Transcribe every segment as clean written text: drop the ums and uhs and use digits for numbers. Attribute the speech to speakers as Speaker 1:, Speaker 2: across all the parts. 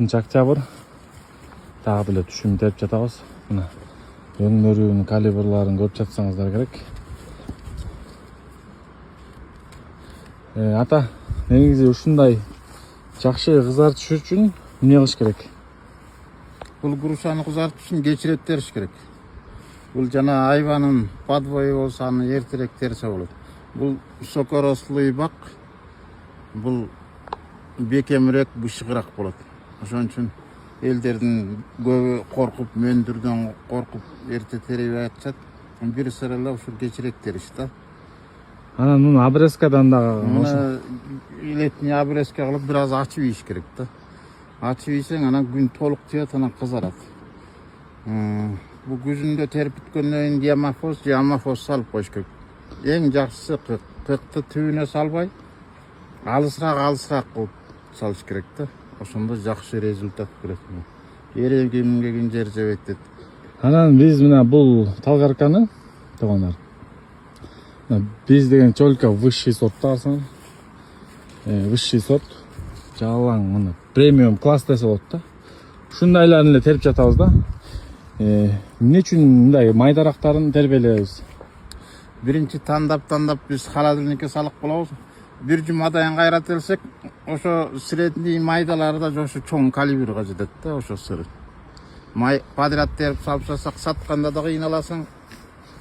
Speaker 1: Октябрь. Тағы біле түшім теріп жатабыз. Мына өңмөрүүнүн калибрларын көрүп жатсаңыздар керек. Ата, негизи ушундай жакшы кызартыш үчүн эмне кылыш керек?
Speaker 2: Бул грушаны кызартыш үчүн кечирет териш керек. Бул жана айбанын подвою болсо аны эртерээк терсе болот. Бул высокорослый бак. Бул бекемирээк, бышыгыраак болот. Ошон үчүн элдердин көбү коркуп, мөндүрдөн коркуп эрте теребей атышат. Бир сыралла ушул кечирээк териш да.
Speaker 1: Анан муну обрезкадан дагы
Speaker 2: Муну летний обрезка кылып бир аз ачып ийиш керек да. Ачып ийсең анан күн толук тиет, анан кызарат. Бул күзүндө терип бүткөндөн кийин диамофоз салып коюш керек. Эң жакшысы кыкты түбүнө салбай, алысыраак кылып салыш керек да. Ошондо жакшы результат берет. Эрегимге жер жебейт дейт.
Speaker 1: Анан биз мына бул талгарканы туугандар. Биз деген только высший сорт алсаң. Высший сорт жалаң мына премиум класс десе болот да. Ушундайларын эле терип жатабыз да. Эмне үчүн мындай майдарактарын тербелебиз?
Speaker 2: Биринчи тандап биз холодильникке салып коебуз. Бир жумадан кайра телсек, ошо средний майдалары да ошо чоң калибрга жетет да, ошо сыры. Май подряд терип салып жатсак, сатканда да кыйналасың,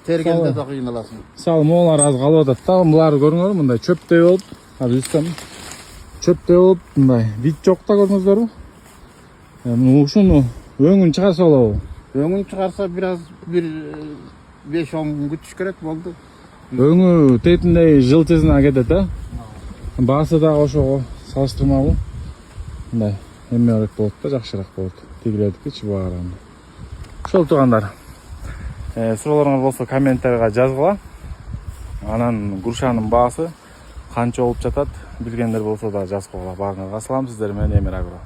Speaker 2: тергенде да кыйналасың.
Speaker 1: Мисалы, могулар аз калып атат да, булар көрүңөр мындай чөптөй болуп, азыр үзсөм чөптөй болуп, мындай бит жок да, көрдүңүздөрбү? Ушуну өңүн чыгарса болобу?
Speaker 2: Өңүн чыгарса бир аз 5-10 күн күтүш керек болду.
Speaker 1: Өңү тетиндей жылтызына кетет да. Баасы дагы ошого салыштырмалуу мындай эмерээк болот да, жакшыраак болот. Тигилердикичи буга караганда. Ошол туугандар. Суроолоруңуз болсо комменттерге жазгыла. Анан грушанын баасы канча болуп жатат, билгендер болсо да жазып койгула. Баарыңарга салам, сиздер менен Эмир Агро.